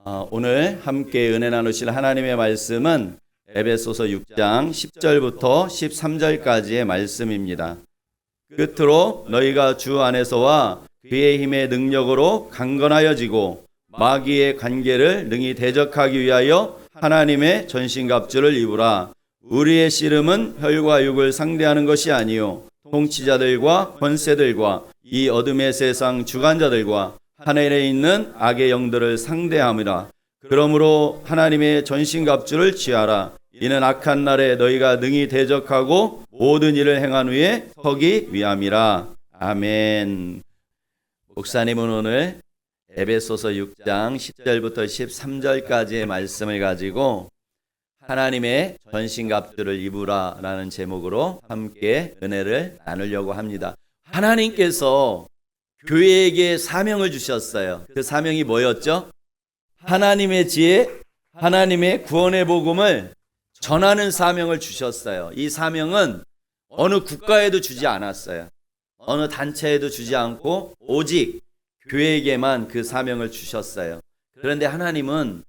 오늘 함께 은혜 나누실 하나님의 말씀은 에베소서 6장 10절부터 13절까지의 말씀입니다. 끝으로 너희가 주 안에서와 그의 힘의 능력으로 강건하여지고 마귀의 관계를 능히 대적하기 위하여 하나님의 전신갑주를 입으라. 우리의 씨름은 혈과 육을 상대하는 것이 아니요 통치자들과 권세들과 이 어둠의 세상 주관자들과 하늘에 있는 악의 영들을 상대함이라. 그러므로 하나님의 전신갑주를 취하라. 이는 악한 날에 너희가 능히 대적하고 모든 일을 행한 후에 서기 위함이라. 아멘. 목사님은 오늘 에베소서 6장 10절부터 13절까지의 말씀을 가지고 하나님의 전신갑주를 입으라 라는 제목으로 함께 은혜를 나누려고 합니다. 하나님께서 교회에게 사명을 주셨어요. 그 사명이 뭐였죠? 하나님의 지혜, 하나님의 구원의 복음을 전하는 사명을 주셨어요. 이 사명은 어느 국가에도 주지 않았어요. 어느 단체에도 주지 않고 오직 교회에게만 그 사명을 주셨어요. 그런데 하나님은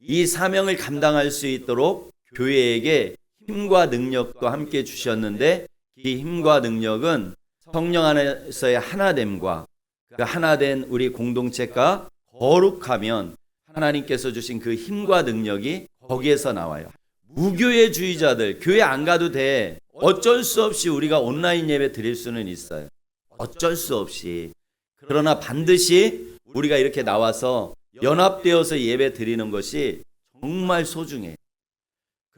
이 사명을 감당할 수 있도록 교회에게 힘과 능력도 함께 주셨는데, 이 힘과 능력은 성령 안에서의 하나됨과 그 하나된 우리 공동체가 거룩하면 하나님께서 주신 그 힘과 능력이 거기에서 나와요. 무교회주의자들, 교회 안 가도 돼. 어쩔 수 없이 우리가 온라인 예배 드릴 수는 있어요. 어쩔 수 없이. 그러나 반드시 우리가 이렇게 나와서 연합되어서 예배 드리는 것이 정말 소중해요.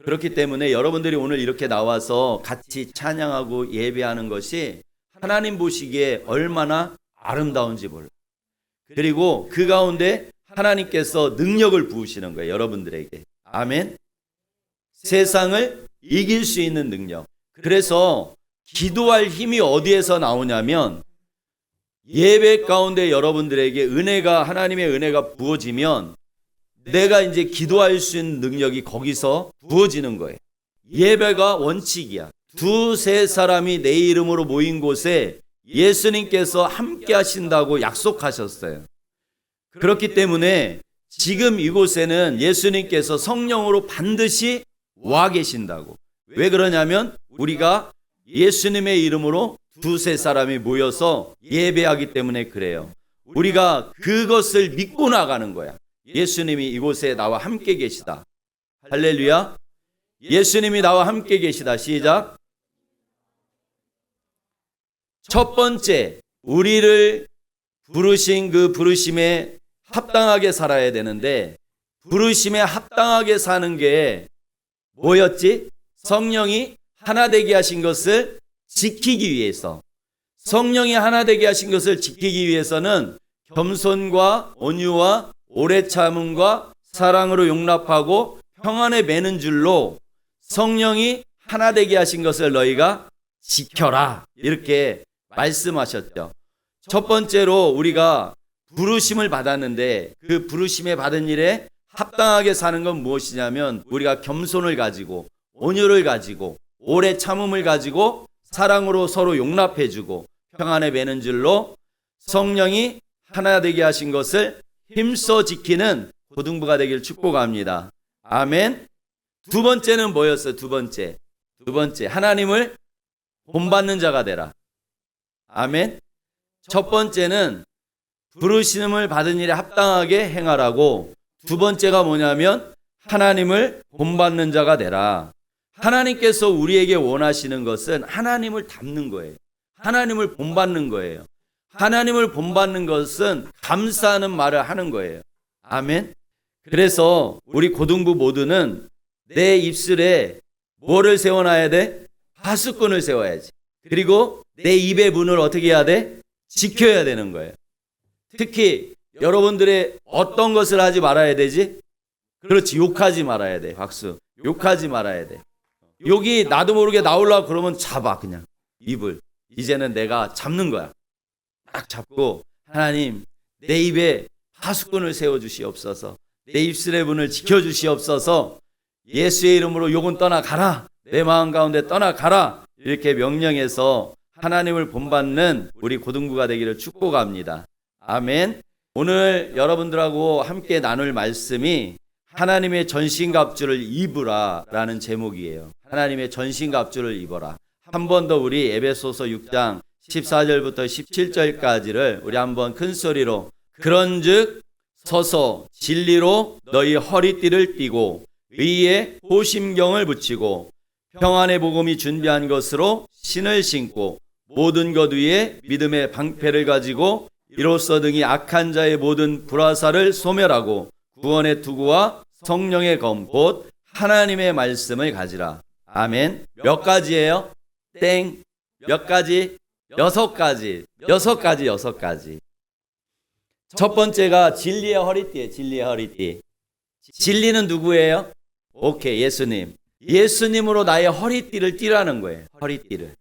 그렇기 때문에 여러분들이 오늘 이렇게 나와서 같이 찬양하고 예배하는 것이 하나님 보시기에 얼마나 아름다운지 몰라요. 그리고 그 가운데 하나님께서 능력을 부으시는 거예요, 여러분들에게. 아멘. 세상을 이길 수 있는 능력. 그래서 기도할 힘이 어디에서 나오냐면 예배 가운데 여러분들에게 하나님의 은혜가 부어지면 내가 이제 기도할 수 있는 능력이 거기서 부어지는 거예요. 예배가 원칙이야. 두세 사람이 내 이름으로 모인 곳에 예수님께서 함께 하신다고 약속하셨어요. 그렇기 때문에 지금 이곳에는 예수님께서 성령으로 반드시 와 계신다고. 왜 그러냐면 우리가 예수님의 이름으로 두세 사람이 모여서 예배하기 때문에 그래요. 우리가 그것을 믿고 나가는 거야. 예수님이 이곳에 나와 함께 계시다. 할렐루야. 예수님이 나와 함께 계시다. 시작. 첫 번째, 우리를 부르신 그 부르심에 합당하게 살아야 되는데, 부르심에 합당하게 사는 게 뭐였지? 성령이 하나 되게 하신 것을 지키기 위해서. 성령이 하나 되게 하신 것을 지키기 위해서는 겸손과 온유와 오래 참음과 사랑으로 용납하고 평안에 매는 줄로 성령이 하나 되게 하신 것을 너희가 지켜라. 이렇게 말씀하셨죠. 첫 번째로 우리가 부르심을 받았는데 그 부르심에 받은 일에 합당하게 사는 건 무엇이냐면 우리가 겸손을 가지고 온유를 가지고 오래 참음을 가지고 사랑으로 서로 용납해주고 평안에 매는 줄로 성령이 하나 되게 하신 것을 힘써 지키는 고등부가 되길 축복합니다. 아멘. 두 번째는 뭐였어요? 두 번째 하나님을 본받는 자가 되라. 아멘. 첫 번째는 부르심을 받은 일에 합당하게 행하라고, 두 번째가 뭐냐면 하나님을 본받는 자가 되라. 하나님께서 우리에게 원하시는 것은 하나님을 닮는 거예요. 하나님을 본받는 거예요. 하나님을 본받는 것은 감사하는 말을 하는 거예요. 아멘. 그래서 우리 고등부 모두는 내 입술에 뭐를 세워놔야 돼? 하수꾼을 세워야지. 그리고 내 입의 문을 어떻게 해야 돼? 지켜야 되는 거예요. 특히 여러분들의 어떤 것을 하지 말아야 되지? 그렇지, 욕하지 말아야 돼. 박수. 욕하지 말아야 돼. 욕이 나도 모르게 나오려고 그러면 잡아, 그냥 입을. 이제는 내가 잡는 거야. 딱 잡고, 하나님 내 입에 하수꾼을 세워주시옵소서. 내 입술의 문을 지켜주시옵소서. 예수의 이름으로 욕은 떠나가라. 내 마음 가운데 떠나가라. 이렇게 명령해서 하나님을 본받는 우리 고등부가 되기를 축복합니다. 아멘. 오늘 여러분들하고 함께 나눌 말씀이 하나님의 전신갑주를 입으라 라는 제목이에요. 하나님의 전신갑주를 입어라. 한 번 더 우리 에베소서 6장 14절부터 17절까지를 우리 한번 큰 소리로 그런즉 서서 진리로 너희 허리띠를 띠고 의의 호심경을 붙이고 평안의 복음이 준비한 것으로 신을 신고 모든 것 위에 믿음의 방패를 가지고 이로써 등이 악한 자의 모든 불화살을 소멸하고 구원의 투구와 성령의 검 곧 하나님의 말씀을 가지라. 아멘. 몇 가지예요? 땡. 몇 가지? 6가지. 6가지. 첫 번째가 진리의 허리띠예요. 진리의 허리띠. 진리는 누구예요? 오케이, 예수님. 예수님으로 나의 허리띠를 띠라는 거예요. 허리띠를.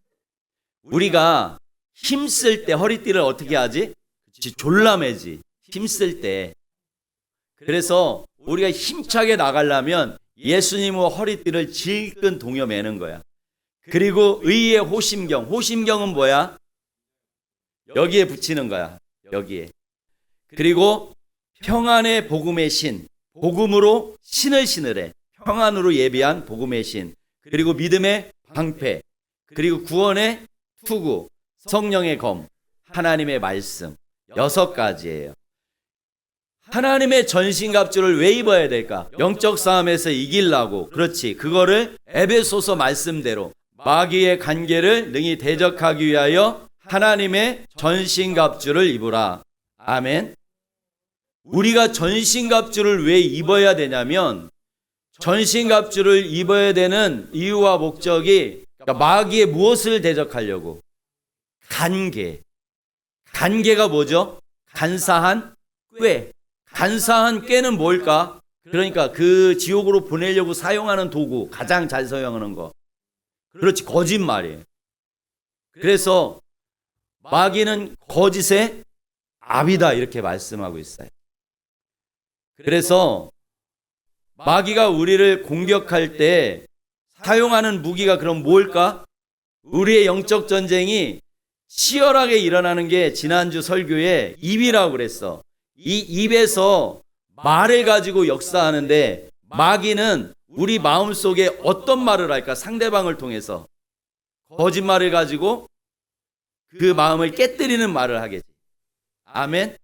우리가 힘쓸 때 허리띠를 어떻게 하지? 졸라매지. 힘쓸 때. 그래서 우리가 힘차게 나가려면 예수님의 허리띠를 질끈 동여매는 거야. 그리고 의의 호심경. 호심경은 뭐야? 여기에 붙이는 거야. 여기에. 그리고 평안의 복음의 신. 복음으로 신을 신으래. 평안으로 예비한 복음의 신. 그리고 믿음의 방패. 그리고 구원의 투구. 성령의 검. 하나님의 말씀. 6가지예요. 하나님의 전신갑주를 왜 입어야 될까? 영적 싸움에서 이기려고. 그렇지. 그거를 에베소서 말씀대로 마귀의 간계를 능히 대적하기 위하여 하나님의 전신갑주를 입으라. 아멘. 우리가 전신갑주를 왜 입어야 되냐면 전신갑주를 입어야 되는 이유와 목적이 마귀의 무엇을 대적하려고? 간계. 간계가 뭐죠? 간사한 꾀. 간사한 꾀는 뭘까? 그러니까 그 지옥으로 보내려고 사용하는 도구, 가장 잘 사용하는 거. 그렇지, 거짓말이에요. 그래서 마귀는 거짓의 아비다 이렇게 말씀하고 있어요. 그래서 마귀가 우리를 공격할 때 사용하는 무기가 그럼 뭘까? 우리의 영적 전쟁이 치열하게 일어나는 게 지난주 설교에 입이라고 그랬어. 이 입에서 말을 가지고 역사하는데 마귀는 우리 마음속에 어떤 말을 할까? 상대방을 통해서 거짓말을 가지고 그 마음을 깨뜨리는 말을 하겠지. 아멘.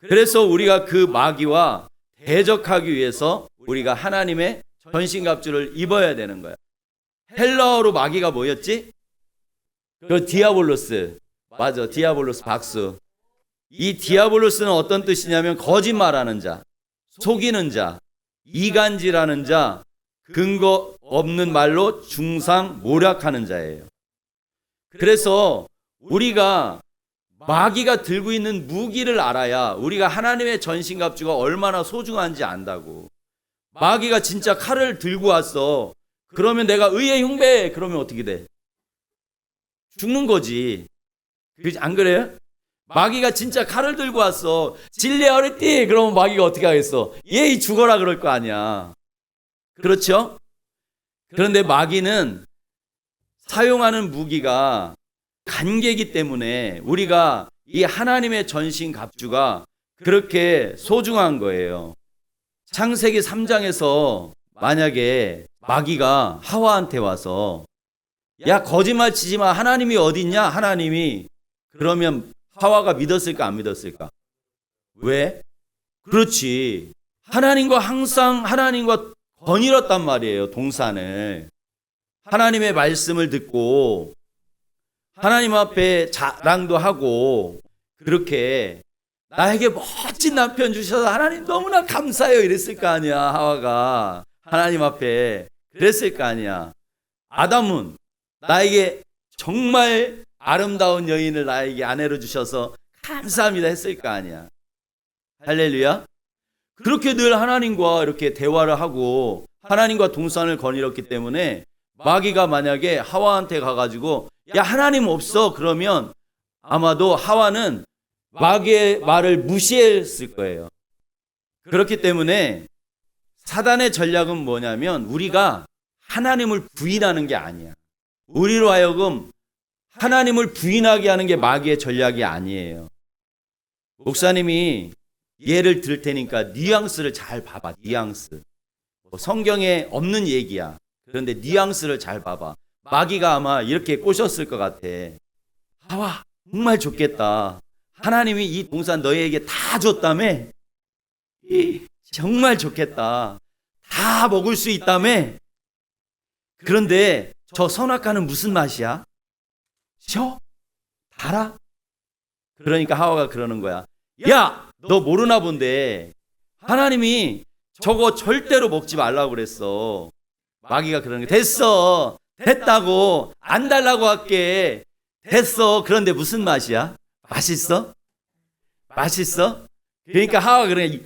그래서 우리가 그 마귀와 대적하기 위해서 우리가 하나님의 전신갑주를 입어야 되는 거야. 헬라어로 마귀가 뭐였지? 그 디아볼로스. 맞아, 디아볼로스. 박수. 이 디아볼로스는 어떤 뜻이냐면 거짓말하는 자, 속이는 자, 이간질하는 자, 근거 없는 말로 중상 모략하는 자예요. 그래서 우리가 마귀가 들고 있는 무기를 알아야 우리가 하나님의 전신갑주가 얼마나 소중한지 안다고. 마귀가 진짜 칼을 들고 왔어. 그러면 내가 의의 흉배 그러면 어떻게 돼? 죽는 거지. 안 그래요? 마귀가 진짜 칼을 들고 왔어. 진리의 허리띠 그러면 마귀가 어떻게 하겠어? 예이 죽어라 그럴 거 아니야. 그렇죠? 그런데 마귀는 사용하는 무기가 간계이기 때문에 우리가 이 하나님의 전신갑주가 그렇게 소중한 거예요. 창세기 3장에서 만약에 마귀가 하와한테 와서 야 거짓말 치지 마. 하나님이 어디 있냐? 하나님이. 그러면 하와가 믿었을까 안 믿었을까? 왜? 그렇지. 하나님과 거닐었단 말이에요. 동산을. 하나님의 말씀을 듣고 하나님 앞에 자랑도 하고 그렇게 나에게 멋진 남편 주셔서 하나님 너무나 감사해요 이랬을 거 아니야. 하와가 하나님 앞에 그랬을 거 아니야. 아담은 나에게 정말 아름다운 여인을 나에게 아내로 주셔서 감사합니다 했을 거 아니야. 할렐루야. 그렇게 늘 하나님과 이렇게 대화를 하고 하나님과 동산을 거닐었기 때문에 마귀가 만약에 하와한테 가가지고 야 하나님 없어 그러면 아마도 하와는 마귀의 말을 무시했을 거예요. 그렇기 때문에 사단의 전략은 뭐냐면 우리가 하나님을 부인하는 게 아니야. 우리로 하여금 하나님을 부인하게 하는 게 마귀의 전략이 아니에요. 목사님이 예를 들 테니까 뉘앙스를 잘 봐봐. 뉘앙스. 성경에 없는 얘기야. 그런데 뉘앙스를 잘 봐봐. 마귀가 아마 이렇게 꼬셨을 것 같아. 하와, 정말 좋겠다. 하나님이 이 동산 너희에게 다 줬다며? 정말 좋겠다. 다 먹을 수 있다며? 그런데 저 선악과는 무슨 맛이야? 달아? 그러니까 하와가 그러는 거야. 야, 너 모르나 본데 하나님이 저거 절대로 먹지 말라고 그랬어. 마귀가 그러는 거야. 됐어. 됐다고. 안 달라고 할게. 됐어. 그런데 무슨 맛이야? 맛있어? 맛있어? 그러니까 하와가 그러냐.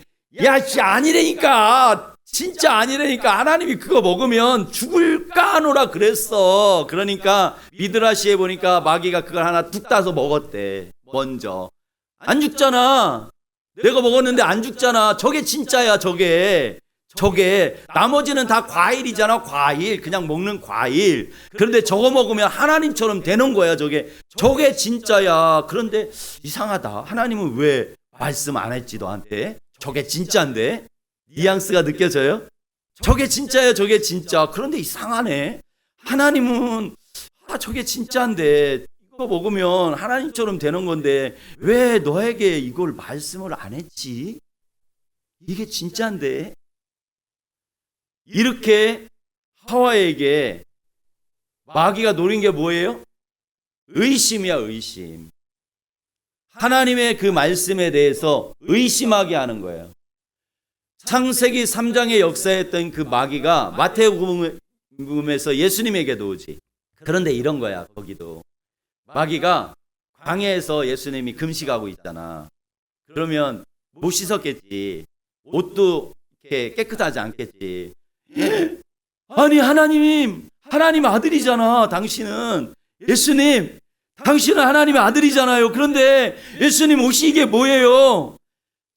야, 아니라니까. 진짜 아니라니까. 하나님이 그거 먹으면 죽을까 하노라 그랬어. 그러니까 미드라시에 보니까 마귀가 그걸 하나 뚝 따서 먹었대. 먼저. 안 죽잖아. 내가 먹었는데 안 죽잖아. 저게 진짜야. 저게 나머지는 다 과일이잖아. 과일. 그냥 먹는 과일. 그런데 저거 먹으면 하나님처럼 되는 거야. 저게 진짜야. 그런데 이상하다. 하나님은 왜 말씀 안 했지 너한테? 저게 진짜인데? 뉘앙스가 느껴져요? 저게 진짜야. 저게 진짜. 그런데 이상하네. 하나님은 저게 진짜인데 이거 먹으면 하나님처럼 되는 건데 왜 너에게 이걸 말씀을 안 했지? 이게 진짜인데? 이렇게 하와에게 마귀가 노린 게 뭐예요? 의심이야. 의심. 하나님의 그 말씀에 대해서 의심하게 하는 거예요. 창세기 3장의 역사했던 그 마귀가 마태복음에서 예수님에게도 오지. 그런데 이런 거야. 거기도 마귀가 광야에서 예수님이 금식하고 있잖아. 그러면 못 씻었겠지. 옷도 이렇게 깨끗하지 않겠지. 아니 하나님 아들이잖아. 당신은 예수님, 당신은 하나님의 아들이잖아요. 그런데 예수님 옷이 이게 뭐예요?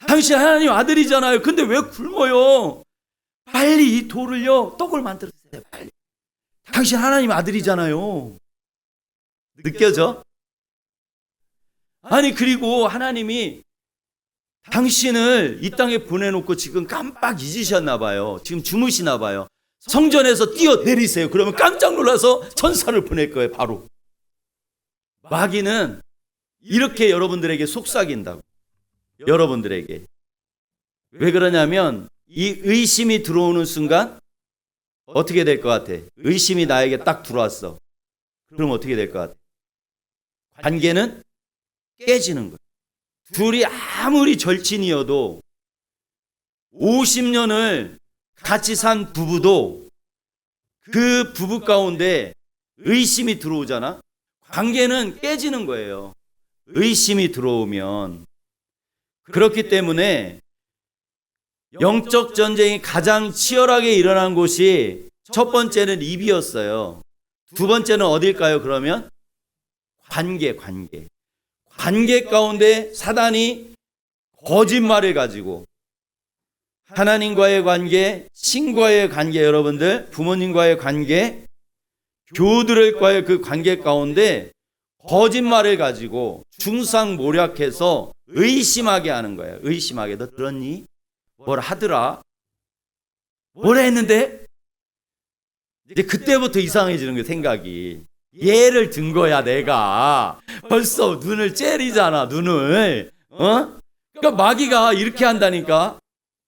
당신 하나님 아들이잖아요. 근데 왜 굶어요? 빨리 이 돌을요 떡을 만들어주세요. 빨리. 당신 하나님 아들이잖아요. 느껴져? 아니 그리고 하나님이 당신을 이 땅에 보내놓고 지금 깜빡 잊으셨나 봐요. 지금 주무시나 봐요. 성전에서 뛰어내리세요. 그러면 깜짝 놀라서 천사를 보낼 거예요. 바로. 마귀는 이렇게 여러분들에게 속삭인다고. 여러분들에게. 왜 그러냐면 이 의심이 들어오는 순간 어떻게 될 것 같아? 의심이 나에게 딱 들어왔어. 그럼 어떻게 될 것 같아? 관계는 깨지는 거예요. 둘이 아무리 절친이어도 50년을 같이 산 부부도 그 부부 가운데 의심이 들어오잖아. 관계는 깨지는 거예요. 의심이 들어오면. 그렇기 때문에 영적 전쟁이 가장 치열하게 일어난 곳이 첫 번째는 입이었어요. 두 번째는 어딜까요? 그러면 관계 가운데 사단이 거짓말을 가지고 하나님과의 관계, 친구와의 관계, 여러분들 부모님과의 관계, 교우들과의 그 관계 가운데 거짓말을 가지고 중상모략해서 의심하게 하는 거예요. 의심하게. 너 들었니? 뭐라 하더라? 뭐라 했는데? 이제 그때부터 이상해지는 거예요. 생각이. 예를 든 거야. 내가 벌써 눈을 째리잖아. 눈을. 그러니까 마귀가 이렇게 한다니까.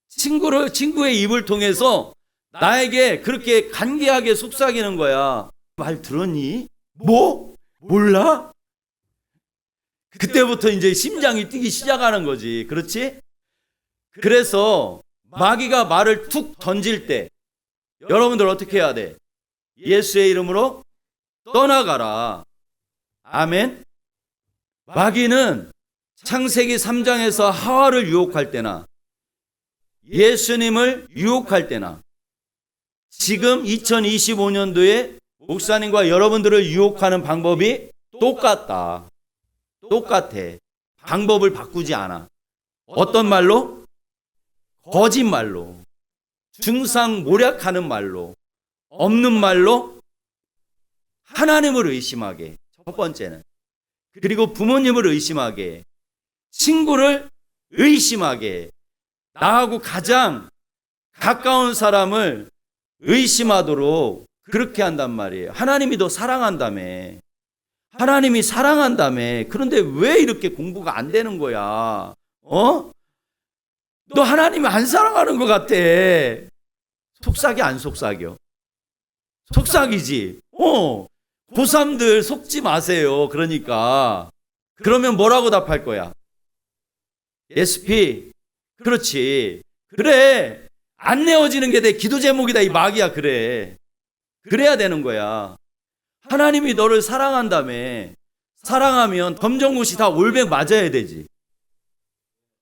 친구의 입을 통해서 나에게 그렇게 간계하게 속삭이는 거야. 말 들었니? 뭐? 몰라? 그때부터 이제 심장이 뛰기 시작하는 거지. 그렇지? 그래서 마귀가 말을 툭 던질 때 여러분들 어떻게 해야 돼? 예수의 이름으로 떠나가라. 아멘. 마귀는 창세기 3장에서 하와를 유혹할 때나 예수님을 유혹할 때나 지금 2025년도에 목사님과 여러분들을 유혹하는 방법이 똑같다. 똑같아. 방법을 바꾸지 않아. 어떤 말로? 거짓말로. 중상모략하는 말로. 없는 말로 하나님을 의심하게. 첫 번째는. 그리고 부모님을 의심하게. 친구를 의심하게. 나하고 가장 가까운 사람을 의심하도록 그렇게 한단 말이에요. 하나님이 너 사랑한다며. 하나님이 사랑한다며. 그런데 왜 이렇게 공부가 안 되는 거야? 너 하나님을 안 사랑하는 것 같아. 속삭여 안 속삭여? 속삭이지. 고3들 속지 마세요. 그러니까. 그러면 뭐라고 답할 거야? SP. 그렇지. 그래. 안 내어지는 게 내 기도 제목이다. 이 마귀야. 그래. 그래야 되는 거야. 하나님이 너를 사랑한다며. 사랑하면 검정고시 다 올백 맞아야 되지.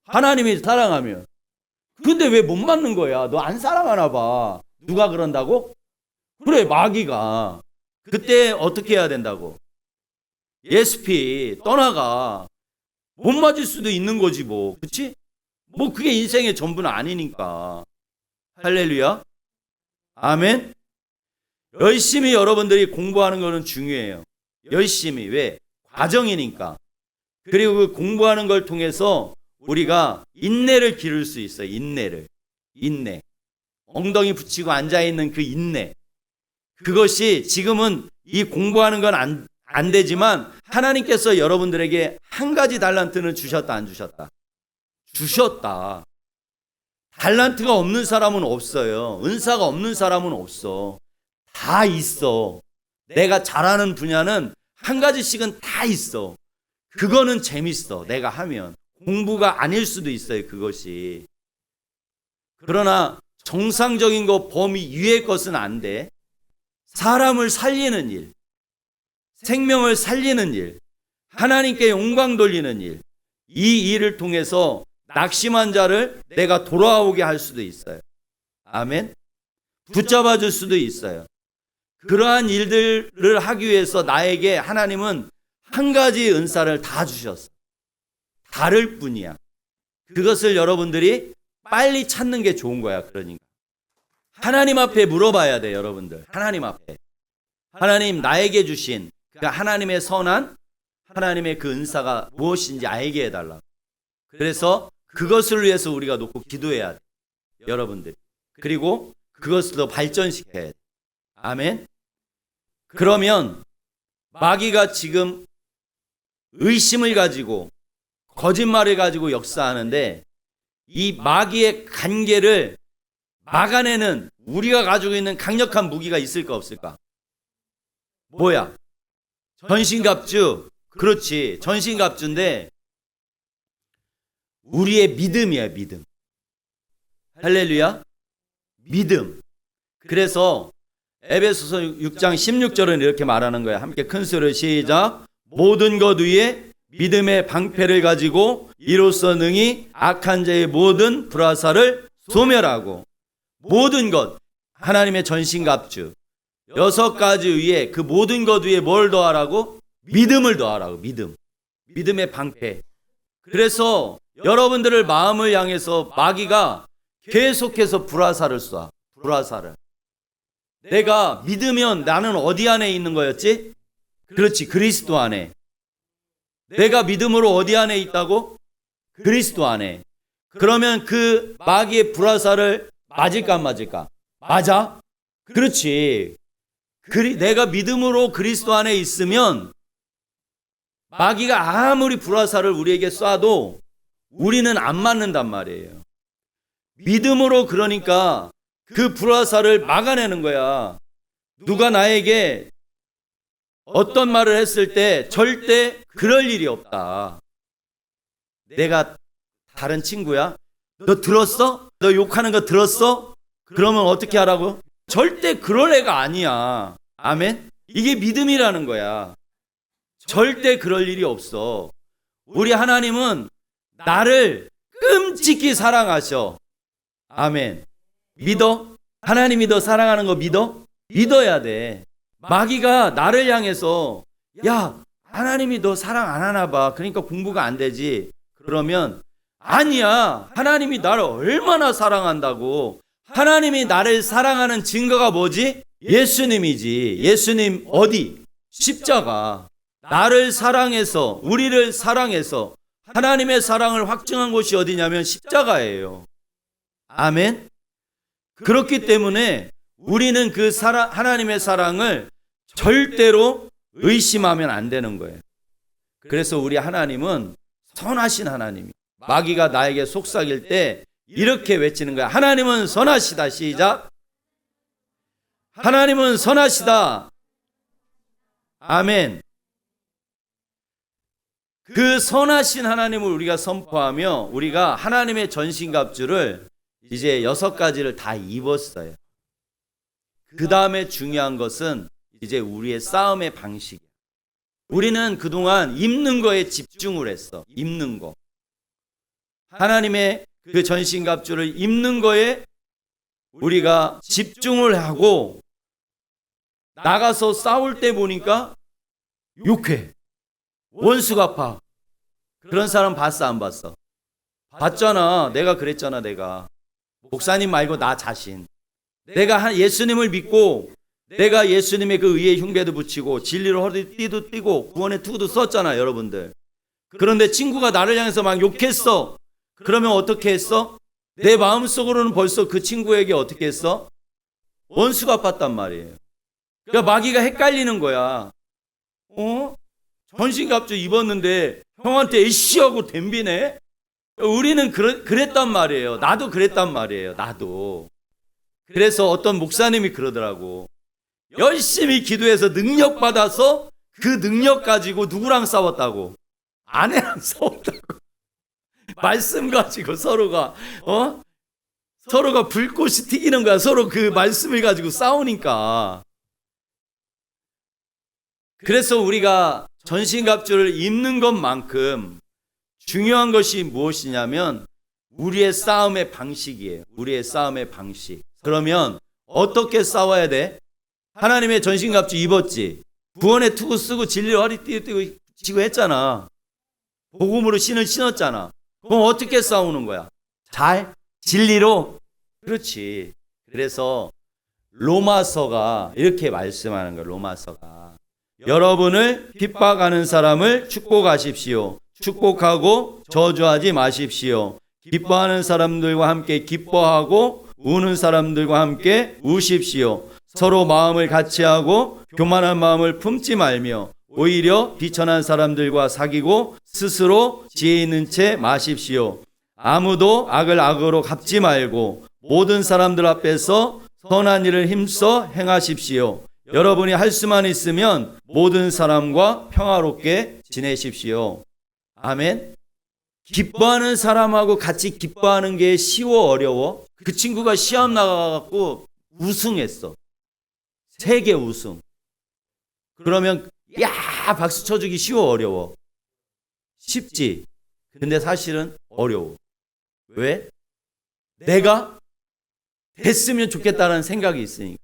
하나님이 사랑하면. 근데 왜 못 맞는 거야? 너 안 사랑하나 봐. 누가 그런다고? 그래, 마귀가. 그때 어떻게 해야 된다고? SP 떠나가. 못 맞을 수도 있는 거지 뭐. 그치? 뭐 그게 인생의 전부는 아니니까. 할렐루야. 아멘. 열심히 여러분들이 공부하는 거는 중요해요. 열심히. 왜? 과정이니까. 그리고 그 공부하는 걸 통해서 우리가 인내를 기를 수 있어요. 인내를. 인내. 엉덩이 붙이고 앉아있는 그 인내. 그것이 지금은 이 공부하는 건 안 되지만 하나님께서 여러분들에게 한 가지 달란트는 주셨다, 안 주셨다? 주셨다. 달란트가 없는 사람은 없어요. 은사가 없는 사람은 없어. 다 있어. 내가 잘하는 분야는 한 가지씩은 다 있어. 그거는 재밌어. 내가 하면. 공부가 아닐 수도 있어요. 그것이. 그러나 정상적인 거 범위 위의 것은 안 돼. 사람을 살리는 일, 생명을 살리는 일, 하나님께 영광 돌리는 일, 이 일을 통해서 낙심한 자를 내가 돌아오게 할 수도 있어요. 아멘. 붙잡아 줄 수도 있어요. 그러한 일들을 하기 위해서 나에게 하나님은 한 가지 은사를 다 주셨어. 다를 뿐이야. 그것을 여러분들이 빨리 찾는 게 좋은 거야. 그러니까 하나님 앞에 물어봐야 돼. 여러분들 하나님 앞에. 하나님 나에게 주신 그 하나님의 선한 하나님의 그 은사가 무엇인지 알게 해달라. 그래서 그것을 위해서 우리가 놓고 기도해야 돼. 여러분들. 그리고 그것을 더 발전시켜야 돼. 아멘. 그러면 마귀가 지금 의심을 가지고 거짓말을 가지고 역사하는데 이 마귀의 간계를 막아내는 우리가 가지고 있는 강력한 무기가 있을까 없을까? 뭐야? 전신갑주. 그렇지. 전신갑주인데 우리의 믿음이야. 믿음. 할렐루야. 믿음. 그래서 에베소서 6장 16절은 이렇게 말하는 거야. 함께 큰 소리로 시작. 모든 것 위에 믿음의 방패를 가지고 이로써 능히 악한 자의 모든 불화살을 소멸하고. 모든 것. 하나님의 전신갑주. 6가지 위에 그 모든 것 위에 뭘 더하라고? 믿음을 더하라고. 믿음. 믿음의 방패. 그래서 여러분들을 마음을 향해서 마귀가 계속해서 불화살을 쏴. 불화살을. 내가 믿으면 나는 어디 안에 있는 거였지? 그렇지. 그리스도 안에. 내가 믿음으로 어디 안에 있다고? 그리스도 안에. 그러면 그 마귀의 불화살을 맞을까 안 맞을까? 맞아. 그렇지. 내가 믿음으로 그리스도 안에 있으면 마귀가 아무리 불화살을 우리에게 쏴도 우리는 안 맞는단 말이에요. 믿음으로 그러니까 그 불화살을 막아내는 거야. 누가 나에게 어떤 말을 했을 때 절대 그럴 일이 없다. 내가 다른 친구야? 너 들었어? 너 욕하는 거 들었어? 그러면 어떻게 하라고? 절대 그럴 애가 아니야. 아멘? 이게 믿음이라는 거야. 절대 그럴 일이 없어. 우리 하나님은 나를 끔찍히 사랑하셔. 아멘. 믿어? 하나님이 너 사랑하는 거 믿어? 믿어야 돼. 마귀가 나를 향해서 야, 하나님이 너 사랑 안 하나 봐. 그러니까 공부가 안 되지. 그러면 아니야. 하나님이 나를 얼마나 사랑한다고. 하나님이 나를 사랑하는 증거가 뭐지? 예수님이지. 예수님 어디? 십자가. 나를 사랑해서, 우리를 사랑해서 하나님의 사랑을 확증한 곳이 어디냐면 십자가예요. 아멘. 그렇기 때문에 우리는 그 하나님의 사랑을 절대로 의심하면 안 되는 거예요. 그래서 우리 하나님은 선하신 하나님이, 마귀가 나에게 속삭일 때 이렇게 외치는 거야. 하나님은 선하시다. 시작. 하나님은 선하시다. 아멘. 그 선하신 하나님을 우리가 선포하며 우리가 하나님의 전신갑주를 이제 6가지를 다 입었어요. 그 다음에 중요한 것은 이제 우리의 싸움의 방식이야. 우리는 그동안 입는 거에 집중을 했어. 입는 거. 하나님의 그 전신갑주를 입는 거에 우리가 집중을 하고 나가서 싸울 때 보니까 욕해. 원수가 파. 그런 사람 봤어, 안 봤어? 봤잖아. 내가 그랬잖아. 내가 목사님 말고 나 자신. 내가 예수님을 믿고 내가 예수님의 그 의의 흉배도 붙이고 진리로 허리띠도 띠고 구원의 투구도 썼잖아, 여러분들. 그런데 친구가 나를 향해서 막 욕했어. 그러면 어떻게 했어? 내 마음속으로는 벌써 그 친구에게 어떻게 했어? 원수가 팠단 말이에요. 그러니까 마귀가 헷갈리는 거야. 전신갑주 입었는데 형한테 에이씨하고 덤비네? 우리는 그랬단 말이에요. 나도 그랬단 말이에요. 나도. 그래서 어떤 목사님이 그러더라고. 열심히 기도해서 능력 받아서 그 능력 가지고 누구랑 싸웠다고? 아내랑 싸웠다고. 말씀 가지고 서로가 불꽃이 튀기는 거야. 서로 그 말씀을 가지고 싸우니까. 그래서 우리가 전신갑주를 입는 것만큼 중요한 것이 무엇이냐면 우리의 싸움의 방식이에요. 우리의 싸움의 방식. 그러면 어떻게 싸워야 돼? 하나님의 전신갑주 입었지. 구원의 투구 쓰고 진리로 허리띠 띠고 지고 했잖아. 복음으로 신을 신었잖아. 그럼 어떻게 싸우는 거야? 잘? 진리로? 그렇지. 그래서 로마서가 이렇게 말씀하는 거야. 로마서가. 여러분을 핍박하는 사람을 축복하십시오. 축복하고 저주하지 마십시오. 기뻐하는 사람들과 함께 기뻐하고 우는 사람들과 함께 우십시오. 서로 마음을 같이 하고 교만한 마음을 품지 말며 오히려 비천한 사람들과 사귀고 스스로 지혜 있는 채 마십시오. 아무도 악을 악으로 갚지 말고 모든 사람들 앞에서 선한 일을 힘써 행하십시오. 여러분이 할 수만 있으면 모든 사람과 평화롭게 지내십시오. 아멘. 기뻐하는 사람하고 같이 기뻐하는 게 쉬워, 어려워? 그 친구가 시험 나가갖고 우승했어. 세계 우승. 그러면 야 박수 쳐주기 쉬워, 어려워? 쉽지. 근데 사실은 어려워. 왜? 내가 됐으면 좋겠다는 생각이 있으니까.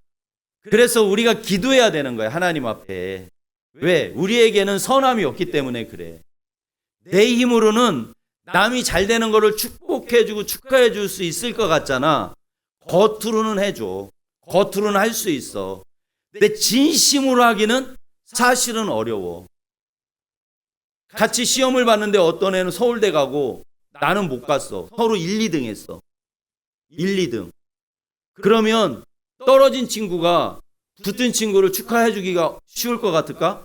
그래서 우리가 기도해야 되는 거야, 하나님 앞에. 왜? 우리에게는 선함이 없기 때문에 그래. 내 힘으로는 남이 잘 되는 거를 축복해주고 축하해 줄 수 있을 것 같잖아. 겉으로는 해줘. 겉으로는 할 수 있어. 근데 진심으로 하기는 사실은 어려워. 같이 시험을 봤는데 어떤 애는 서울대 가고 나는 못 갔어. 서로 1, 2등 했어. 1, 2등. 그러면 떨어진 친구가 붙은 친구를 축하해 주기가 쉬울 것 같을까?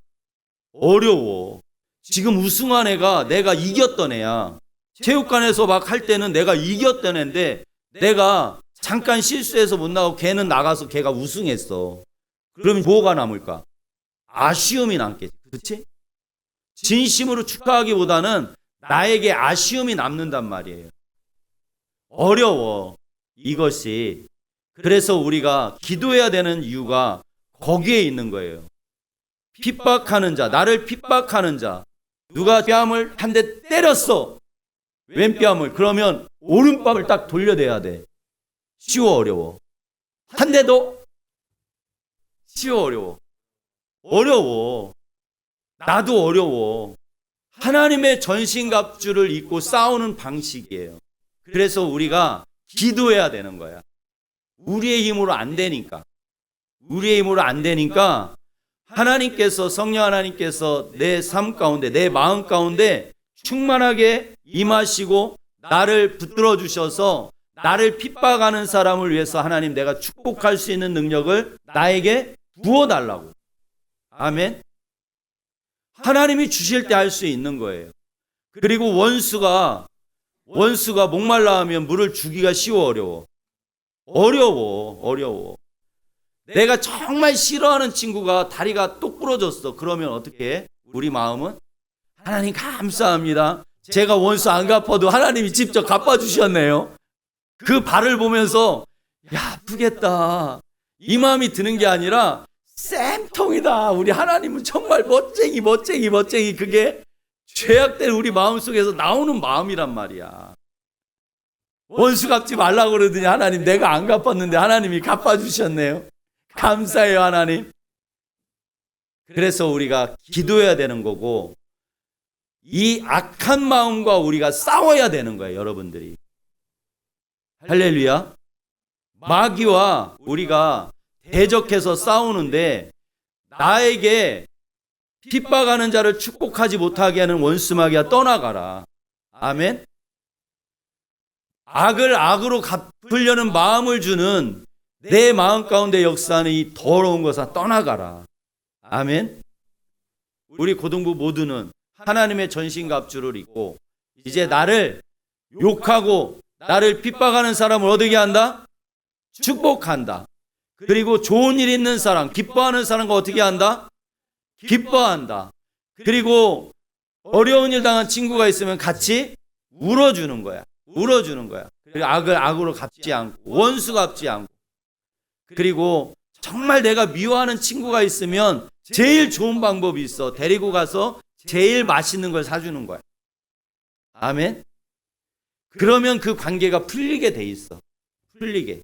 어려워. 지금 우승한 애가 내가 이겼던 애야. 체육관에서 막 할 때는 내가 이겼던 애인데 내가 잠깐 실수해서 못 나가고 걔는 나가서 걔가 우승했어. 그러면 뭐가 남을까? 아쉬움이 남겠지. 그렇지? 진심으로 축하하기보다는 나에게 아쉬움이 남는단 말이에요. 어려워. 이것이. 그래서 우리가 기도해야 되는 이유가 거기에 있는 거예요. 핍박하는 자, 나를 핍박하는 자. 누가 뺨을 한 대 때렸어. 왼뺨을. 그러면 오른뺨을 딱 돌려대야 돼. 쉬워, 어려워? 한 대 더? 쉬워, 어려워? 어려워. 나도 어려워. 하나님의 전신갑주를 입고 싸우는 방식이에요. 그래서 우리가 기도해야 되는 거야. 우리의 힘으로 안 되니까. 우리의 힘으로 안 되니까 하나님께서, 성령 하나님께서 내 삶 가운데, 내 마음 가운데 충만하게 임하시고 나를 붙들어 주셔서 나를 핍박하는 사람을 위해서 하나님 내가 축복할 수 있는 능력을 나에게 부어달라고. 아멘. 하나님이 주실 때 할 수 있는 거예요. 그리고 원수가 목말라 하면 물을 주기가 쉬워, 어려워. 내가 정말 싫어하는 친구가 다리가 똑 부러졌어. 그러면 어떻게 해? 우리 마음은 하나님 감사합니다. 제가 원수 안 갚아도 하나님이 직접 갚아주셨네요. 그 발을 보면서 야, 아프겠다, 이 마음이 드는 게 아니라 쌤통이다, 우리 하나님은 정말 멋쟁이. 그게 죄악된 우리 마음속에서 나오는 마음이란 말이야. 원수 갚지 말라고 그러더니 하나님 내가 안 갚았는데 하나님이 갚아주셨네요. 감사해요, 하나님. 그래서 우리가 기도해야 되는 거고, 이 악한 마음과 우리가 싸워야 되는 거예요, 여러분들이. 할렐루야. 마귀와 우리가 대적해서 싸우는데, 나에게 핍박하는 자를 축복하지 못하게 하는 원수 마귀야, 떠나가라. 아멘. 악을 악으로 갚으려는 마음을 주는 내 마음 가운데 역사하는 이 더러운 것아, 떠나가라. 아멘. 우리 고등부 모두는 하나님의 전신갑주를 입고 이제 나를 욕하고 나를 핍박하는 사람을 어떻게 한다? 축복한다. 그리고 좋은 일 있는 사람, 기뻐하는 사람과 어떻게 한다? 기뻐한다. 그리고 어려운 일 당한 친구가 있으면 같이 울어주는 거야. 그리고 악을 악으로 갚지 않고, 원수 갚지 않고, 그리고 정말 내가 미워하는 친구가 있으면 제일 좋은 방법이 있어. 데리고 가서 제일 맛있는 걸 사주는 거야. 아멘. 그러면 그 관계가 풀리게 돼 있어. 풀리게.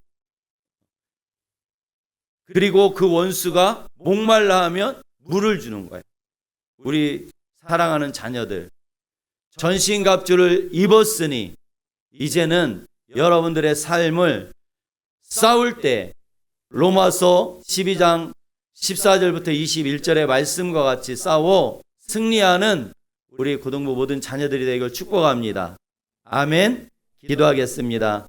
그리고 그 원수가 목말라 하면 물을 주는 거야. 우리 사랑하는 자녀들, 전신갑주를 입었으니 이제는 여러분들의 삶을 싸울 때 로마서 12장 14절부터 21절의 말씀과 같이 싸워 승리하는 우리 고등부 모든 자녀들이 되기를 축복합니다. 아멘. 기도하겠습니다.